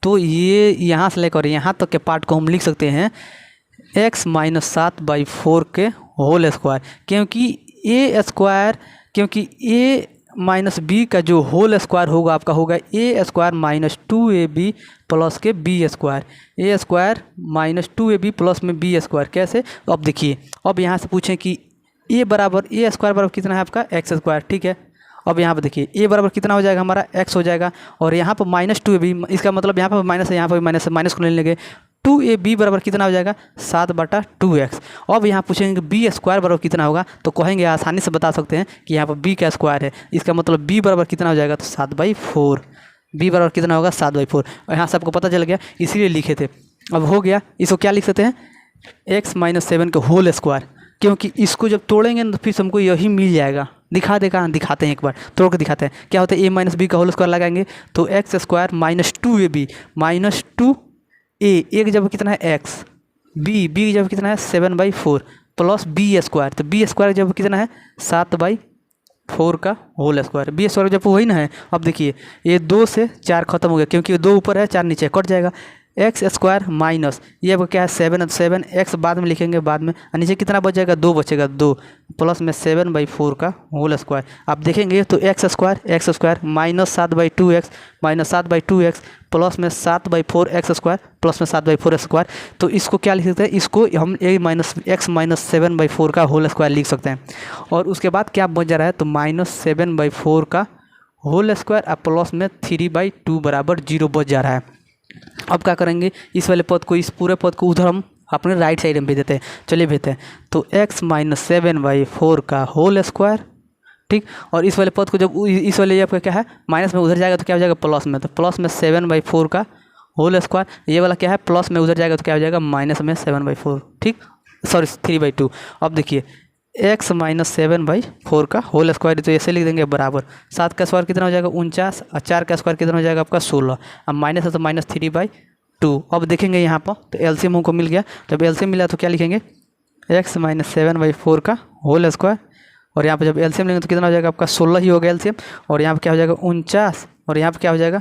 तो ये यहाँ से लेकर यहाँ तक के पार्ट को हम लिख सकते हैं x - 7/4 के होल स्क्वायर, क्योंकि a - b का जो होल स्क्वायर होगा आपका होगा a² - 2ab प्लस के b², a² - 2ab प्लस में b²। कैसे, तो अब देखिए, अब यहाँ से पूछें कि a² बराबर कितना है आपका x²। ठीक है, अब यहाँ पर देखिए a बराबर कितना हो जाएगा हमारा x हो जाएगा, और यहाँ पर -2ab, इसका मतलब यहाँ पर माइनस है, यहाँ पर भी माइनस है, माइनस को लेने लगे, 2ab बराबर कितना हो जाएगा 7/2x। अब यहाँ पूछेंगे b² बराबर कितना होगा, तो कहेंगे आसानी से बता सकते हैं कि यहाँ पर b का स्क्वायर है, इसका मतलब b बराबर कितना हो जाएगा तो 7/4, b बराबर कितना होगा 7/4। और यहाँ से आपको पता चल गया, इसीलिए लिखे थे। अब हो गया, इसको क्या लिख सकते हैं x - 7 के होल स्क्वायर, क्योंकि इसको जब तोड़ेंगे तो फिर हमको यही मिल जाएगा। दिखाते हैं, एक बार तोड़ के दिखाते हैं क्या होता है। a - b का होल स्क्वायर लगाएंगे तो x² - 2ab -2a, एक जब कितना है x, b जब कितना है 7/4 प्लस b², तो b² जब कितना है 7/4 का होल स्क्वायर, b² जब वही ना है। अब देखिए ये 2 से 4 खत्म हो गया, क्योंकि 2 ऊपर है 4 नीचे, कट जाएगा। x² माइनस ये अब क्या है 7 x बाद में लिखेंगे बाद में, नीचे कितना बच जाएगा 2 बचेगा, 2 प्लस में 7/4 का होल स्क्वायर। आप देखेंगे तो x² - 7/2x प्लस में 7/4x² प्लस में 7/4x²। तो इसको क्या लिख सकते हैं, इसको हम x - 7/4 का होल स्क्वायर लिख सकते हैं। और उसके बाद क्या बच जा रहा है तो -7/4 का होल स्क्वायर और प्लस में 3/2 बराबर 0 बच जा रहा है। अब क्या करेंगे, इस वाले पद को, इस पूरे पद को उधर हम अपने राइट साइड में भेज देते हैं। चलिए भेजते हैं। तो x-7/4 का होल स्क्वायर, ठीक। और इस वाले पद को जब इस वाले आपका क्या है माइनस में उधर जाएगा तो क्या हो जाएगा प्लस में, तो प्लस में 7/4 का होल स्क्वायर। ये वाला क्या है प्लस में उधर जाएगा तो क्या हो जाएगा माइनस में 7/4, ठीक, सॉरी 3/2। अब देखिए x-7/4 का होल स्क्वायर, तो ऐसे लिख देंगे बराबर 7 का स्क्वायर कितना हो जाएगा 49, और 4 का स्क्वायर कितना हो जाएगा आपका 16। अब माइनस है तो माइनस 3/2। अब देखेंगे यहाँ पर तो एलसीएम हमको मिल गया। जब एलसीएम मिला तो क्या लिखेंगे x-7/4 का होल स्क्वायर, और यहाँ पे जब एलसीएम लेंगे तो कितना हो जाएगा आपका 16 ही हो गया एलसीएम। और यहाँ पे क्या हो जाएगा 49, और यहाँ पे क्या हो जाएगा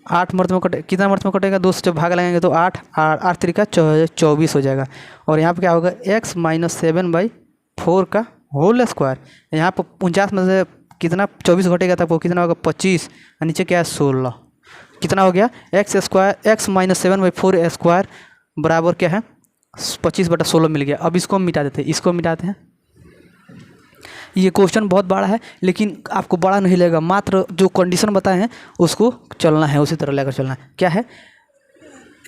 8 मर्द में कटे, कितना मर्द में कटेगा 2 से जब भाग लगाएंगे तो 8 8 तरीका 24 हो जाएगा। और यहाँ पे क्या होगा x-7/4 का होल स्क्वायर। यहाँ पर 49 में से कितना 24 घटेगा तो आपको कितना होगा 25, और नीचे क्या है 16, कितना हो गया x-7/4 स्क्वायर बराबर क्या है 25/16 मिल गया। अब इसको हम मिटा देते हैं, इसको मिटाते हैं। ये क्वेश्चन बहुत बड़ा है लेकिन आपको बड़ा नहीं लगेगा, मात्र जो कंडीशन बताए हैं उसको चलना है, उसी तरह लेकर चलना है। क्या है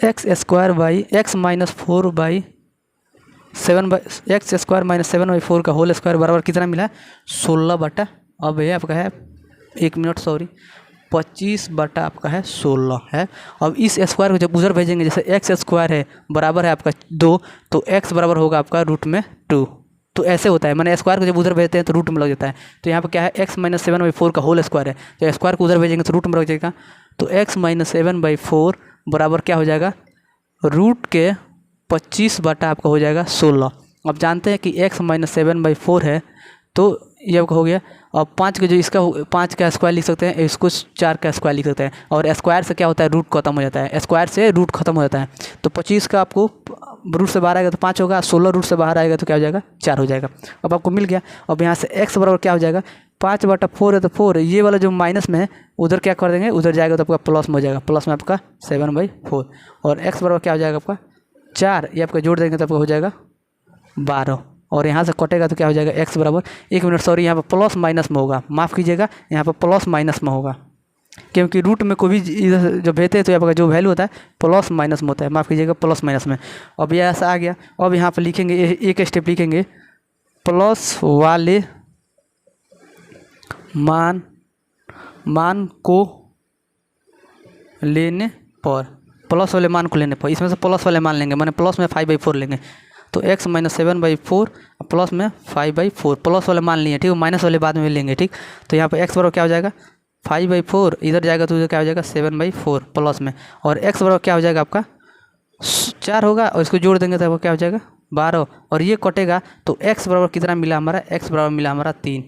x-7/4 का होल स्क्वायर बराबर कितना मिला है 16 अब ये आपका है 1 मिनट सॉरी 25 आपका है 16 है। अब इस स्क्वायर को जब उधर भेजेंगे, जैसे एक्स स्क्वायर है बराबर है आपका 2, तो x बराबर होगा आपका √2। तो ऐसे होता है, मैंने स्क्वायर को जब उधर भेजते हैं तो रूट में लग जाता है। तो यहाँ पे क्या है x-7/4 का होल स्क्वायर है, तो स्क्वायर को उधर भेजेंगे तो रूट में लग जाएगा। तो x-7/4 बराबर क्या हो जाएगा √25 आपका हो जाएगा 16। अब जानते हैं कि x-7/4 है तो ये आपका हो गया। अब 5 के जो इसका 5 का स्क्वायर लिख सकते हैं, इसको 4 का स्क्वायर लिख सकते हैं। और स्क्वायर से क्या होता है रूट खत्म हो जाता है, स्क्वायर से रूट खत्म हो जाता है। तो 25 का आपको रूट से बाहर आएगा तो 5 होगा, 16 रूट से बाहर आएगा तो क्या हो जाएगा 4 हो जाएगा। अब आपको मिल गया। अब यहाँ से x बराबर क्या हो जाएगा 5/4 है तो 4, ये वाला जो माइनस में है उधर क्या कर देंगे, उधर जाएगा तो आपका प्लस में हो जाएगा, प्लस में आपका 7/4। और x बराबर क्या हो जाएगा आपका 4, ये आपका जोड़ देंगे तो आपका हो जाएगा 12। और यहाँ से कटेगा तो क्या हो जाएगा x बराबर 1 मिनट सॉरी यहाँ पर प्लस माइनस में होगा, माफ़ कीजिएगा यहाँ पर प्लस माइनस में होगा, क्योंकि रूट में कोई भी इधर जब भेजते हैं तो यहाँ पर जो वैल्यू होता है प्लस माइनस में होता है, माफ़ कीजिएगा प्लस माइनस में। अब ये ऐसा आ गया। अब यहाँ पर लिखेंगे एक स्टेप लिखेंगे, प्लस वाले मान को लेने पर, प्लस वाले मान को लेने पर, इसमें से प्लस वाले मान लेंगे, मैंने प्लस में 5/4 लेंगे। तो x-7/4 प्लस में 5/4 प्लस वाले मान लिए, ठीक है, माइनस वाले बाद में लेंगे, ठीक। तो यहाँ पर x बराबर क्या हो जाएगा 5/4, इधर जाएगा तो क्या हो जाएगा 7/4 प्लस में, और x बराबर क्या हो जाएगा आपका 4 होगा, और इसको जोड़ देंगे तो क्या हो जाएगा 12। और ये कटेगा तो x बराबर कितना मिला हमारा, x बराबर मिला हमारा 3।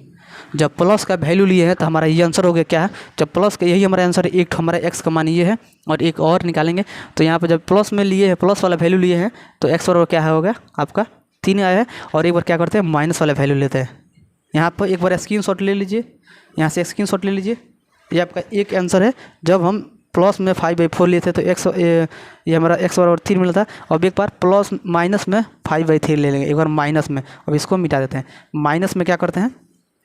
जब प्लस का वैल्यू लिए हैं तो हमारा ये आंसर हो गया क्या है, जब प्लस का यही हमारा आंसर है, एक हमारा x का मान ये है और एक और निकालेंगे। तो यहाँ पर जब प्लस में लिए हैं, प्लस वाला वैल्यू लिए हैं तो x बराबर क्या होगा आपका 3 आया है। और एक बार क्या करते हैं माइनस वाला वैल्यू लेते हैं। यहाँ पर एक बार स्क्रीनशॉट ले लीजिए, यहाँ से स्क्रीनशॉट ले लीजिए, ये आपका एक आंसर है। जब हम प्लस में 5/4 लिए थे तो ये हमारा x बराबर 3 मिला था। अब एक बार प्लस माइनस में 5/3 ले लेंगे, एक बार माइनस में। अब इसको मिटा देते हैं, माइनस में क्या करते हैं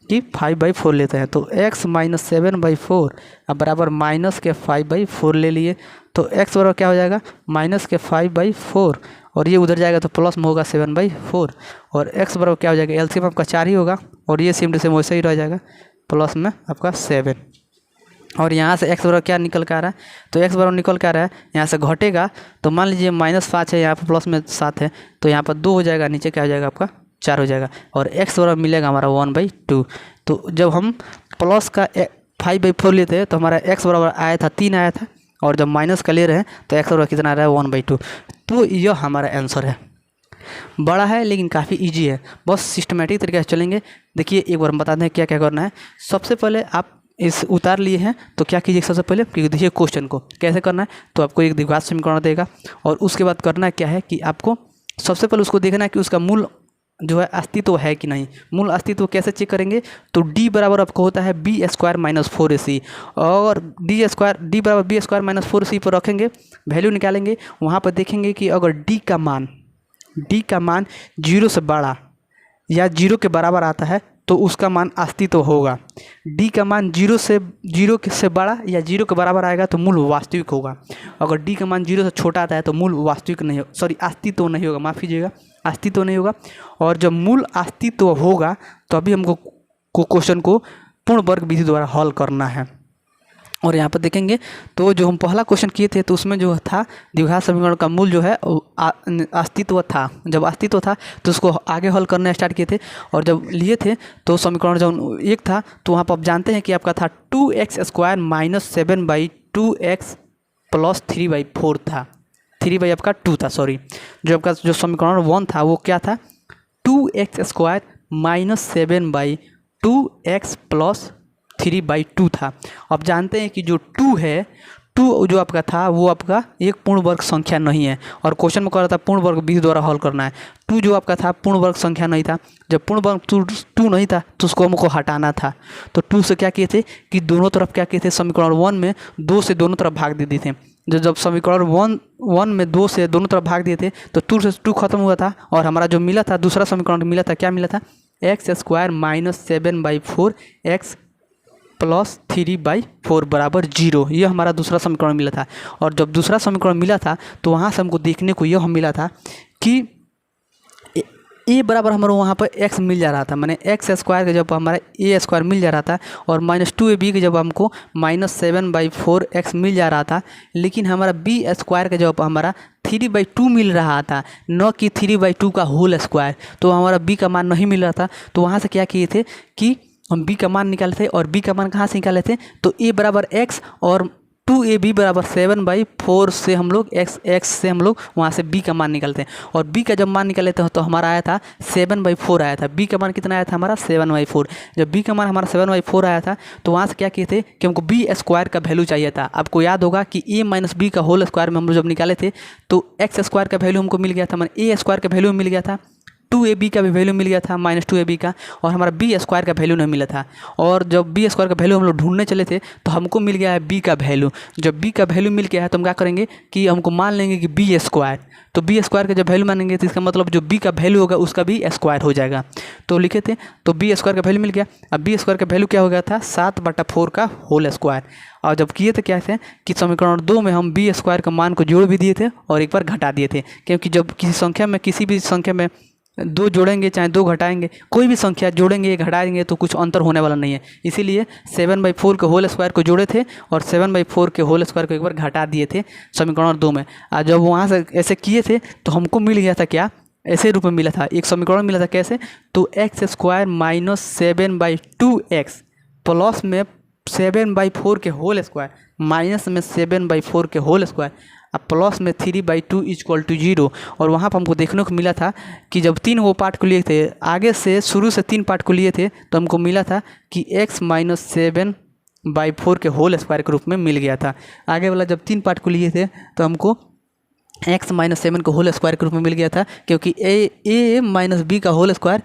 कि 5/4 लेते हैं। तो x-7/4 अब बराबर माइनस के 5/4 ले लिए, तो x बराबर क्या हो जाएगा माइनस के 5/4, और ये उधर जाएगा तो प्लस में होगा 7/4, और x बराबर क्या हो जाएगा एलसीएम आपका 4 ही होगा, और ये सेम टू सेम वैसे ही रह जाएगा प्लस में आपका 7। और यहाँ से x बराबर क्या निकल के आ रहा है, तो x बराबर निकल के आ रहा है, यहाँ से घटेगा तो मान लीजिए -5 है, यहाँ पर प्लस में 7 है, तो यहाँ पर 2 हो जाएगा, नीचे क्या हो जाएगा आपका 4 हो जाएगा, और x बराबर मिलेगा हमारा 1/2। तो जब हम प्लस का 5/4 लेते हैं तो हमारा x बराबर आया था 3 आया था, और जब माइनस का ले रहे हैं तो x बराबर कितना आ रहा है 1/2। तो यह हमारा आंसर है। बड़ा है लेकिन काफ़ी इजी है, बस सिस्टमेटिक तरीके से चलेंगे। देखिए एक बार हम बताते हैं क्या क्या करना है। सबसे पहले आप इस उतार लिए हैं तो क्या कीजिए, सबसे पहले देखिए क्वेश्चन को कैसे करना है। तो आपको एक द्विघात समीकरण देगा, और उसके बाद करना क्या है कि आपको सबसे पहले उसको देखना है कि उसका मूल जो है अस्तित्व है कि नहीं। मूल अस्तित्व कैसे चेक करेंगे, तो d बराबर आपको होता है b² - 4ac, और d बराबर b² - 4ac पर रखेंगे, वैल्यू निकालेंगे। वहाँ पर देखेंगे कि अगर d का मान 0 से बड़ा या 0 के बराबर आता है तो उसका मान अस्तित्व होगा। डी का मान जीरो से बड़ा या जीरो के बराबर आएगा तो मूल वास्तविक होगा। अगर डी का मान जीरो से छोटा आता है तो मूल वास्तविक नहीं हो, सॉरी अस्तित्व नहीं होगा, माफ़ कीजिएगा, अस्तित्व नहीं होगा। और जब मूल अस्तित्व होगा तो अभी हमको क्वेश्चन को पूर्ण वर्ग विधि द्वारा हल करना है। और यहाँ पर देखेंगे तो जो हम पहला क्वेश्चन किए थे तो उसमें जो था द्विघात समीकरण का मूल जो है अस्तित्व था। जब अस्तित्व था तो उसको आगे हल करना स्टार्ट किए थे, और जब लिए थे तो समीकरण जब एक था तो वहाँ पर आप जानते हैं कि आपका था 2x² - 7/2x + 3/4 था। 3 आपका 2 था, सॉरी। जो आपका जो समीकरण 1 था वो क्या था, 2x² - 7/2x + 3/2 था। अब जानते हैं कि जो 2 है, 2 जो आपका था वो आपका एक पूर्ण वर्ग संख्या नहीं है, और क्वेश्चन में कह रहा था पूर्ण वर्ग विधि द्वारा हल करना है। 2 जो आपका था पूर्ण वर्ग संख्या नहीं था। जब पूर्ण वर्ग 2 नहीं था तो उसको हमको हटाना था। तो 2 से क्या किए थे कि दोनों तरफ क्या किए थे, समीकरण 1 में 2 से दोनों तरफ भाग दे दिए थे। जब समीकरण 1 में 2 से दोनों तरफ भाग दिए थे तो 2 से 2 खत्म हुआ था, और हमारा जो मिला था दूसरा समीकरण मिला था, क्या मिला था, x² - 7/4x + 3/4 = 0। यह हमारा दूसरा समीकरण मिला था। और जब दूसरा समीकरण मिला था तो वहाँ से हमको देखने को यह मिला था कि ए बराबर हमारा वहाँ पर x मिल जा रहा था, मैंने x² का जब हमारा a² मिल जा रहा था, और -2ab के जब हमको -7/4x मिल जा रहा था, लेकिन हमारा b² का जब हमारा 3/2 मिल रहा था, न कि 3/2 का होल स्क्वायर, तो हमारा b का मान नहीं मिल रहा था। तो वहाँ से क्या किए थे कि हम b का मान निकाले थे, और b का मान कहाँ से निकाले थे, तो a बराबर x और 2ab बराबर 7/4 से हम लोग x से हम लोग वहाँ से b का मान निकालते हैं। और b का जब मान निकाले थे तो हमारा आया था 7/4 आया था। b का मान कितना आया था हमारा 7/4। जब b का मान हमारा 7/4 आया था तो वहाँ से क्या किए थे कि हमको b² का वैल्यू चाहिए था। आपको याद होगा कि a - b का होल स्क्वायर में हम लोग जब निकाले थे तो x² का वैल्यू हमको मिल गया था, मैंने a² का वैल्यू मिल गया था, 2ab का भी वैल्यू मिल गया था -2ab का, और हमारा b² का वैल्यू नहीं मिला था। और जब b² का वैल्यू हम लोग ढूंढने चले थे तो हमको मिल गया है b का वैल्यू। जब b का वैल्यू मिल गया है तो हम क्या करेंगे कि हमको मान लेंगे कि b², तो b² का जब वैल्यू मानेंगे तो इसका मतलब जो b का वैल्यू होगा उसका भी स्क्वायर हो जाएगा। तो लिखे थे, तो b² का वैल्यू मिल गया। अब b² का वैल्यू क्या हो गया था 7/4 का होल स्क्वायर। और जब किए थे क्या थे कि समीकरण 2 में हम b² का मान को जोड़ भी दिए थे और एक बार घटा दिए थे, क्योंकि जब किसी भी संख्या में 2 जोड़ेंगे चाहे 2 घटाएंगे, कोई भी संख्या जोड़ेंगे घटाएंगे तो कुछ अंतर होने वाला नहीं है। इसीलिए 7/4 के होल स्क्वायर को जोड़े थे और 7/4 के होल स्क्वायर को एक बार घटा दिए थे समीकरण 2 में। और जब वहाँ से ऐसे किए थे तो हमको मिल गया था क्या, ऐसे रूप में मिला था, एक समीकरण मिला था कैसे, तो x² - 7/2x प्लस में 7/4 के होल स्क्वायर माइनस में 7/4 के होल स्क्वायर प्लस में 3/2 = 0। और वहाँ पर हमको देखने को मिला था कि जब 3 वो पार्ट को लिए थे, आगे से शुरू से 3 पार्ट को लिए थे, तो हमको मिला था कि x - 7/4 के होल स्क्वायर के रूप में मिल गया था। आगे वाला जब 3 पार्ट को लिए थे तो हमको x - 7 के होल स्क्वायर के रूप में मिल गया था, क्योंकि a - b का होल स्क्वायर,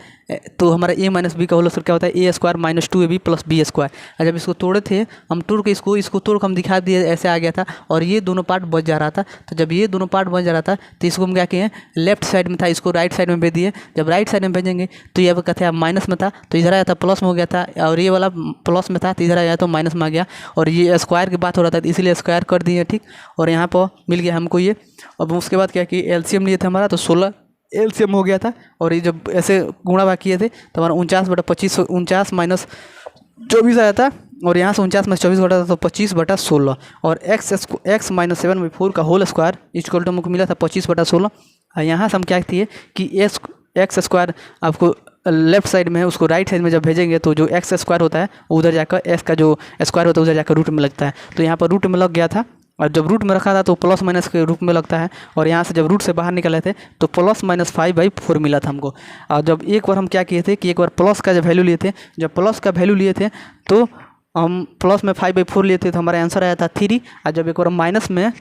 तो हमारा a - b का होल स्क्वायर क्या होता है a² - 2ab + b²। और जब इसको तोड़े थे हम तोड़ के इसको तोड़ के हम दिखा दिए, ऐसे आ गया था, और ये दोनों पार्ट बच जा रहा था। तो जब ये दोनों पार्ट बच जा रहा था तो इसको हम क्या किए, लेफ्ट साइड में था इसको राइट साइड में भेज दिए। जब राइट साइड में भेजेंगे तो ये कहते हैं माइनस में था तो इधर आया था प्लस में हो गया था, और ये वाला प्लस में था तो इधर आया तो माइनस में आ गया, और ये स्क्वायर की बात हो रहा था इसलिए स्क्वायर कर दिए, ठीक। और यहाँ पर मिल गया हमको ये। अब उसके बाद क्या कि एलसीएम लिए थे हमारा, तो 16 एलसीएम हो गया था। और ये जब ऐसे गुणा भाग किए थे तो हमारा 49/25 49 - 24 आया था, और यहाँ से 49 - 24 घटा था तो 25/16। और x - 7/4 का होल स्क्वायर इक्वल टू हमको मिला था 25/16। और यहाँ से हम क्या किए कि x² आपको लेफ्ट साइड में है, उसको राइट साइड में जब भेजेंगे तो जो x² होता है उधर जाकर x का जो स्क्वायर होता है उधर जाकर रूट में लगता है। तो यहाँ पर रूट में लग गया था, और जब रूट में रखा था तो प्लस माइनस के रूप में लगता है। और यहाँ से जब रूट से बाहर निकले थे तो प्लस - 5/4 मिला था हमको। और जब एक बार हम क्या किए थे कि एक बार प्लस का जब वैल्यू लिए थे, जब प्लस का वैल्यू लिए थे तो हम प्लस में 5/4 लिए थे तो हमारा आंसर आया था 3। और जब एक बार माइनस में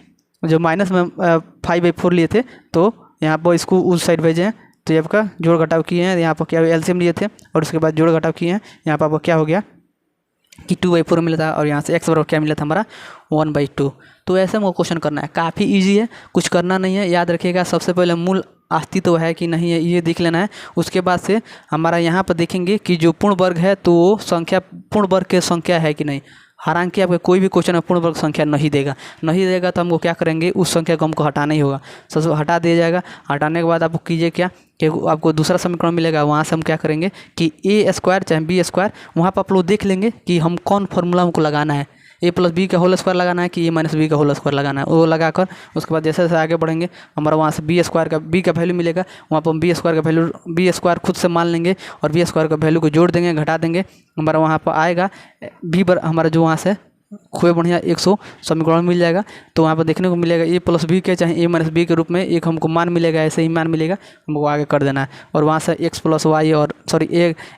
5/4 लिए थे तो यहाँ पर इसको उस साइड भेजे, तो ये आपका जोड़ घटाव किए हैं। यहाँ पर क्या एलसीएम लिए थे और उसके बाद जोड़ घटाव किए हैं। यहाँ पर आपका क्या हो गया कि 2/4 मिला था और यहाँ से x बराबर क्या मिला था हमारा 1/2। तो ऐसे हमको क्वेश्चन करना है, काफ़ी इजी है, कुछ करना नहीं है। याद रखिएगा सबसे पहले मूल अस्तित्व है कि नहीं है ये देख लेना है। उसके बाद से हमारा यहाँ पर देखेंगे कि जो पूर्ण वर्ग है तो वो संख्या पूर्ण वर्ग के संख्या है कि नहीं। हालांकि आपके कोई भी क्वेश्चन में पूर्ण वर्ग संख्या नहीं देगा तो हमको क्या करेंगे, उस संख्या को हमको हटाना ही होगा। सबसे हटा दिया जाएगा। हटाने के बाद आपको कीजिए क्या कि आपको दूसरा समीकरण मिलेगा, वहाँ से हम क्या करेंगे कि a² चाहे b², वहाँ पर आप लोग देख लेंगे कि हम कौन फार्मूला हमको लगाना है, a+b का होल स्क्वायर लगाना है कि a-b का होल स्क्वायर लगाना है। वो लगाकर उसके बाद जैसे जैसे आगे बढ़ेंगे हमारा वहाँ से b का वैल्यू मिलेगा, वहाँ पर हम b² खुद से मान लेंगे और b² का वैल्यू को जोड़ देंगे, घटा देंगे, हमारा वहाँ पर आएगा हमारा जो वहाँ से खूब बढ़िया 100 समीकरण मिल जाएगा। तो वहाँ पर देखने को मिलेगा a+b के चाहे a-b के रूप में एक हमको मान मिलेगा, ऐसे ही मान मिलेगा, हमको आगे कर देना है। और वहाँ से x+y और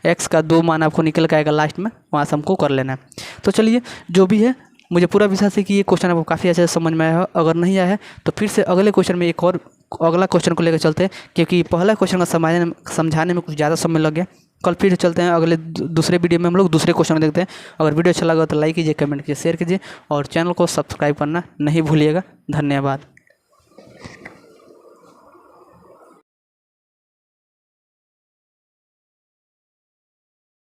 x का 2 मान आपको निकल के आएगा लास्ट में, वहाँ से हमको कर लेना है। तो चलिए जो भी है, मुझे पूरा विश्वास है कि ये क्वेश्चन आपको काफ़ी अच्छे से समझ में आया है। अगर नहीं आया है तो फिर से अगले क्वेश्चन में एक और अगला क्वेश्चन को लेकर चलते हैं, क्योंकि पहला क्वेश्चन को समझाने में कुछ ज़्यादा समय लग गया। कल फिर चलते हैं अगले दूसरे वीडियो में, हम लोग दूसरे क्वेश्चन देखते हैं। अगर वीडियो अच्छा लगा तो लाइक कीजिए, कमेंट कीजिए, शेयर कीजिए और चैनल को सब्सक्राइब करना नहीं भूलिएगा। धन्यवाद।